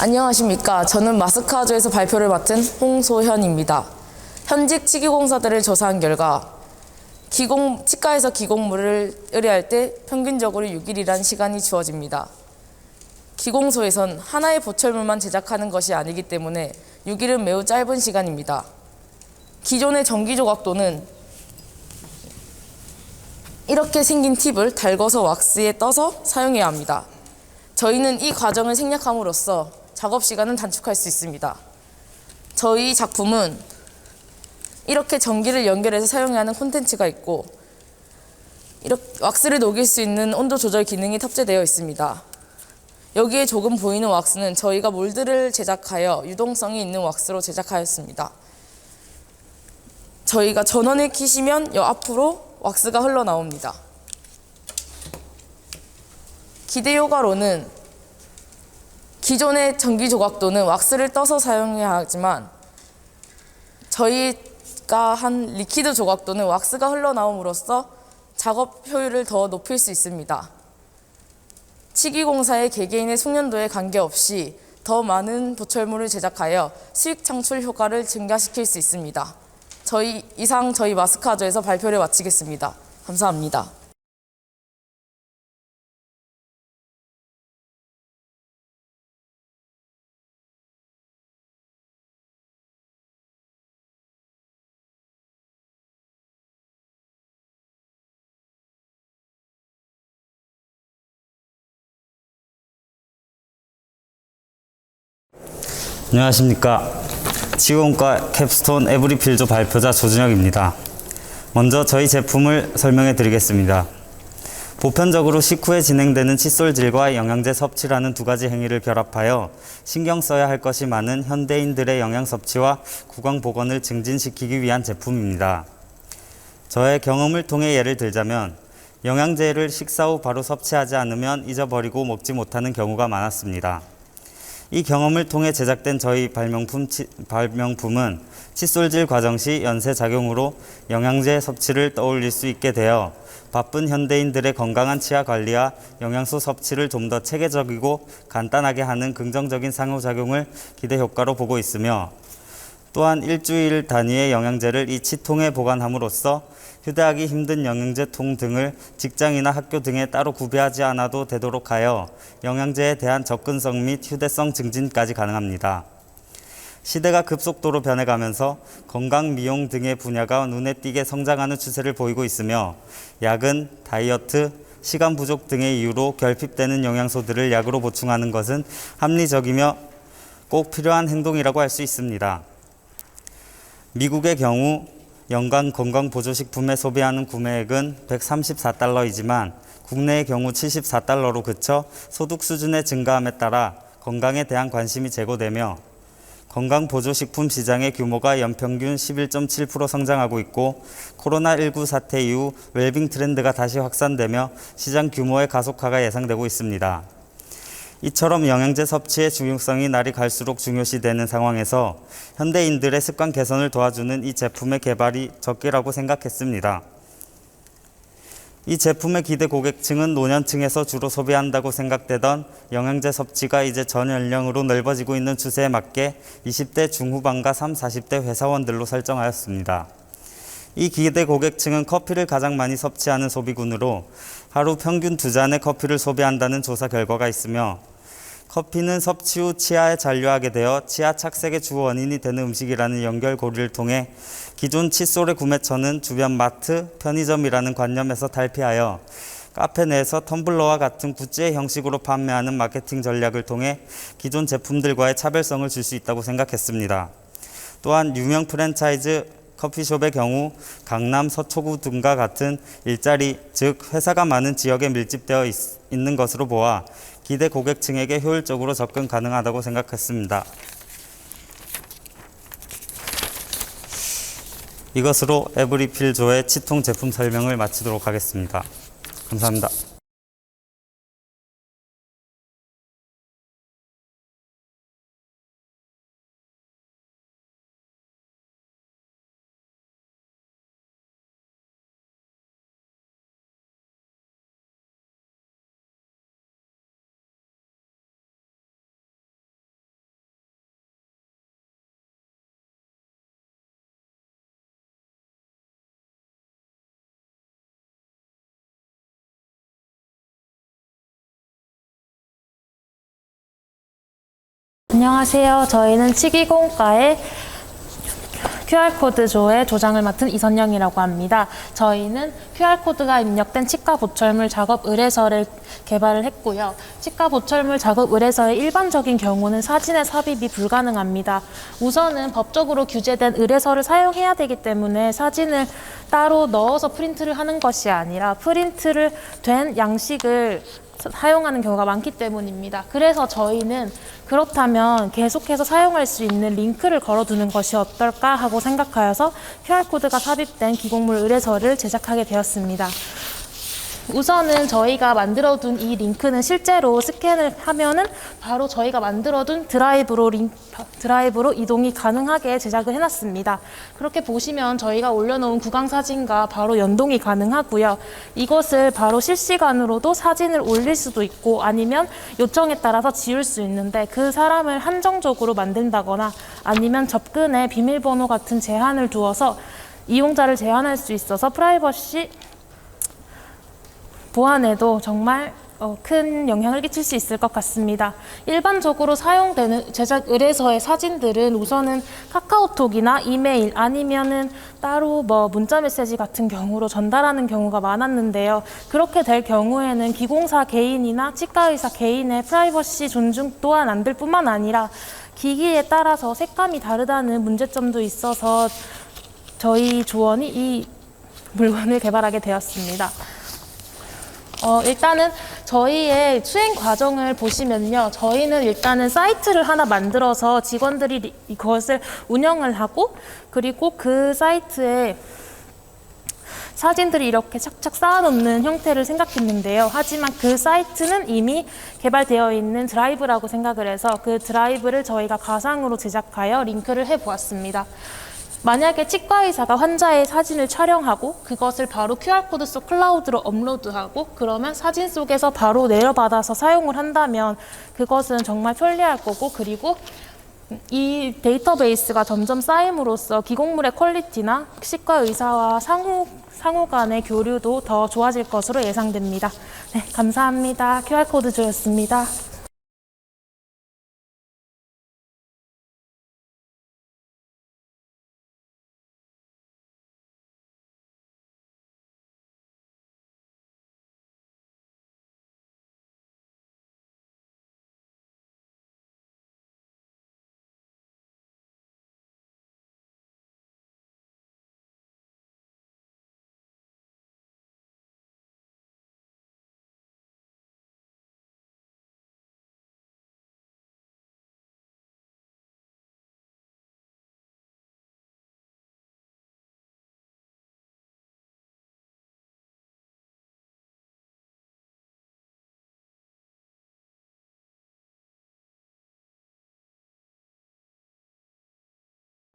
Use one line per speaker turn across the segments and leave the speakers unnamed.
안녕하십니까. 저는 마스카즈에서 발표를 맡은 홍소현입니다. 현직 치기공사들을 조사한 결과 치과에서 기공물을 의뢰할 때 평균적으로 6일이란 시간이 주어집니다. 기공소에선 하나의 보철물만 제작하는 것이 아니기 때문에 6일은 매우 짧은 시간입니다. 기존의 전기조각도는 이렇게 생긴 팁을 달궈서 왁스에 떠서 사용해야 합니다. 저희는 이 과정을 생략함으로써 작업 시간은 단축할 수 있습니다. 저희 작품은 이렇게 전기를 연결해서 사용해야 하는 콘텐츠가 있고 이렇게 왁스를 녹일 수 있는 온도 조절 기능이 탑재되어 있습니다. 여기에 조금 보이는 왁스는 저희가 몰드를 제작하여 유동성이 있는 왁스로 제작하였습니다. 저희가 전원을 켜시면 여 앞으로 왁스가 흘러나옵니다. 기대 효과로는 기존의 전기 조각도는 왁스를 떠서 사용해야 하지만 저희가 한 리퀴드 조각도는 왁스가 흘러나옴으로써 작업 효율을 더 높일 수 있습니다. 치기공사의 개개인의 숙련도에 관계없이 더 많은 보철물을 제작하여 수익 창출 효과를 증가시킬 수 있습니다. 이상 저희 마스카즈에서 발표를 마치겠습니다. 감사합니다.
안녕하십니까. 치공과 캡스톤 에브리필조 발표자 조준혁입니다. 먼저 저희 제품을 설명해 드리겠습니다. 보편적으로 식후에 진행되는 칫솔질과 영양제 섭취라는 두 가지 행위를 결합하여 신경 써야 할 것이 많은 현대인들의 영양 섭취와 구강 보건을 증진시키기 위한 제품입니다. 저의 경험을 통해 예를 들자면 영양제를 식사 후 바로 섭취하지 않으면 잊어버리고 먹지 못하는 경우가 많았습니다. 이 경험을 통해 제작된 저희 발명품은 칫솔질 과정 시 연쇄작용으로 영양제 섭취를 떠올릴 수 있게 되어 바쁜 현대인들의 건강한 치아 관리와 영양소 섭취를 좀 더 체계적이고 간단하게 하는 긍정적인 상호작용을 기대 효과로 보고 있으며, 또한 일주일 단위의 영양제를 이 치통에 보관함으로써 휴대하기 힘든 영양제통 등을 직장이나 학교 등에 따로 구비하지 않아도 되도록 하여 영양제에 대한 접근성 및 휴대성 증진까지 가능합니다. 시대가 급속도로 변해가면서 건강, 미용 등의 분야가 눈에 띄게 성장하는 추세를 보이고 있으며 야근, 다이어트, 시간 부족 등의 이유로 결핍되는 영양소들을 약으로 보충하는 것은 합리적이며 꼭 필요한 행동이라고 할 수 있습니다. 미국의 경우 연간 건강보조식품에 소비하는 구매액은 134달러이지만 국내의 경우 74달러로 그쳐 소득 수준의 증가함에 따라 건강에 대한 관심이 제고되며 건강보조식품 시장의 규모가 연평균 11.7% 성장하고 있고, 코로나19 사태 이후 웰빙 트렌드가 다시 확산되며 시장 규모의 가속화가 예상되고 있습니다. 이처럼 영양제 섭취의 중요성이 날이 갈수록 중요시되는 상황에서 현대인들의 습관 개선을 도와주는 이 제품의 개발이 적기라고 생각했습니다. 이 제품의 기대 고객층은 노년층에서 주로 소비한다고 생각되던 영양제 섭취가 이제 전 연령으로 넓어지고 있는 추세에 맞게 20대 중후반과 30, 40대 회사원들로 설정하였습니다. 이 기대 고객층은 커피를 가장 많이 섭취하는 소비군으로 하루 평균 2잔의 커피를 소비한다는 조사 결과가 있으며, 커피는 섭취 후 치아에 잔류하게 되어 치아 착색의 주 원인이 되는 음식이라는 연결고리를 통해 기존 칫솔의 구매처는 주변 마트, 편의점이라는 관념에서 탈피하여 카페 내에서 텀블러와 같은 굿즈의 형식으로 판매하는 마케팅 전략을 통해 기존 제품들과의 차별성을 줄 수 있다고 생각했습니다. 또한 유명 프랜차이즈 커피숍의 경우 강남, 서초구 등과 같은 일자리, 즉 회사가 많은 지역에 밀집되어 있는 것으로 보아 기대 고객층에게 효율적으로 접근 가능하다고 생각했습니다. 이것으로 에브리필조의 치통 제품 설명을 마치도록 하겠습니다. 감사합니다.
안녕하세요. 저희는 치기공과의 QR코드조의 조장을 맡은 이선영이라고 합니다. 저희는 QR코드가 입력된 치과 보철물 작업 의뢰서를 개발을 했고요. 치과 보철물 작업 의뢰서의 일반적인 경우는 사진의 삽입이 불가능합니다. 우선은 법적으로 규제된 의뢰서를 사용해야 되기 때문에 사진을 따로 넣어서 프린트를 하는 것이 아니라 프린트를 된 양식을 사용하는 경우가 많기 때문입니다. 그래서 저희는 그렇다면 계속해서 사용할 수 있는 링크를 걸어두는 것이 어떨까 하고 생각하여서 QR코드가 삽입된 기공물 의뢰서를 제작하게 되었습니다. 우선은 저희가 만들어둔 이 링크는 실제로 스캔을 하면은 바로 저희가 만들어둔 드라이브로 이동이 가능하게 제작을 해놨습니다. 그렇게 보시면 저희가 올려놓은 구강 사진과 바로 연동이 가능하고요. 이것을 바로 실시간으로도 사진을 올릴 수도 있고 아니면 요청에 따라서 지울 수 있는데 그 사람을 한정적으로 만든다거나 아니면 접근에 비밀번호 같은 제한을 두어서 이용자를 제한할 수 있어서 프라이버시 보안에도 정말 큰 영향을 끼칠 수 있을 것 같습니다. 일반적으로 사용되는 제작 의뢰서의 사진들은 우선은 카카오톡이나 이메일 아니면은 따로 문자 메시지 같은 경우로 전달하는 경우가 많았는데요. 그렇게 될 경우에는 기공사 개인이나 치과의사 개인의 프라이버시 존중 또한 안 될 뿐만 아니라 기기에 따라서 색감이 다르다는 문제점도 있어서 저희 조원이 이 물건을 개발하게 되었습니다. 일단은 저희의 수행 과정을 보시면요. 저희는 일단은 사이트를 하나 만들어서 직원들이 그것을 운영을 하고 그리고 그 사이트에 사진들이 이렇게 착착 쌓아놓는 형태를 생각했는데요. 하지만 그 사이트는 이미 개발되어 있는 드라이브라고 생각을 해서 그 드라이브를 저희가 가상으로 제작하여 링크를 해보았습니다. 만약에 치과의사가 환자의 사진을 촬영하고 그것을 바로 QR코드 속 클라우드로 업로드하고 그러면 사진 속에서 바로 내려받아서 사용을 한다면 그것은 정말 편리할 거고 그리고 이 데이터베이스가 점점 쌓임으로써 기공물의 퀄리티나 치과의사와 상호 간의 교류도 더 좋아질 것으로 예상됩니다. 네, 감사합니다. QR코드 조였습니다.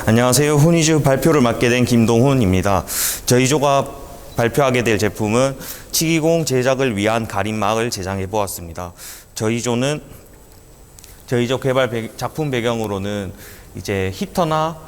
안녕하세요. 훈이즈 발표를 맡게 된 김동훈입니다. 저희 조가 발표하게 될 제품은 치기공 제작을 위한 가림막을 제작해 보았습니다. 저희 조 개발 작품 배경으로는 이제 히터나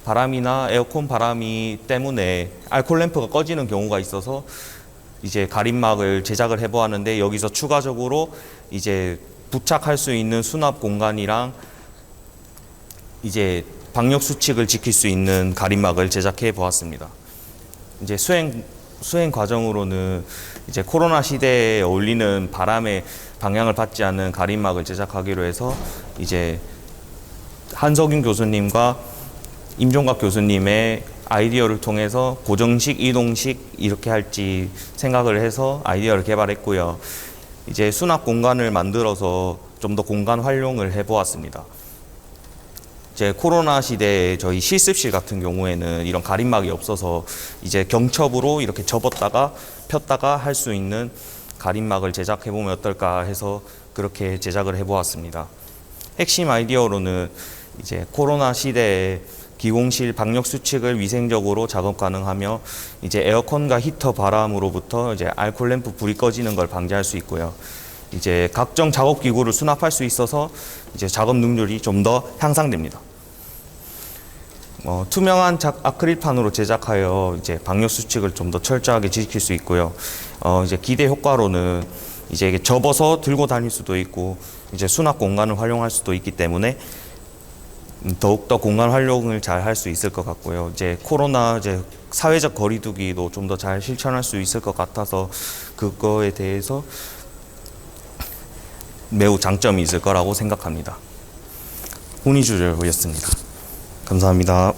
바람이나 에어컨 바람이 때문에 알콜 램프가 꺼지는 경우가 있어서 이제 가림막을 제작을 해 보았는데 여기서 추가적으로 이제 부착할 수 있는 수납 공간이랑 이제 방역 수칙을 지킬 수 있는 가림막을 제작해 보았습니다. 이제 수행 과정으로는 이제 코로나 시대에 어울리는 바람의 방향을 받지 않는 가림막을 제작하기로 해서 이제 한석윤 교수님과 임종각 교수님의 아이디어를 통해서 고정식, 이동식 이렇게 할지 생각을 해서 아이디어를 개발했고요. 이제 수납 공간을 만들어서 좀 더 공간 활용을 해 보았습니다. 이제 코로나 시대에 저희 실습실 같은 경우에는 이런 가림막이 없어서 이제 경첩으로 이렇게 접었다가 폈다가 할 수 있는 가림막을 제작해 보면 어떨까 해서 그렇게 제작을 해 보았습니다. 핵심 아이디어로는 이제 코로나 시대에 기공실 방역 수칙을 위생적으로 작업 가능하며 이제 에어컨과 히터 바람으로부터 이제 알콜 램프 불이 꺼지는 걸 방지할 수 있고요. 이제 각종 작업 기구를 수납할 수 있어서 이제 작업 능률이 좀 더 향상됩니다. 투명한 아크릴판으로 제작하여 이제 방역 수칙을 좀 더 철저하게 지킬 수 있고요. 이제 기대 효과로는 이제 접어서 들고 다닐 수도 있고 이제 수납 공간을 활용할 수도 있기 때문에 더욱더 공간 활용을 잘 할 수 있을 것 같고요. 이제 코로나 이제 사회적 거리두기도 좀 더 잘 실천할 수 있을 것 같아서 그거에 대해서 매우 장점이 있을 거라고 생각합니다. 훈이주저였습니다. 감사합니다.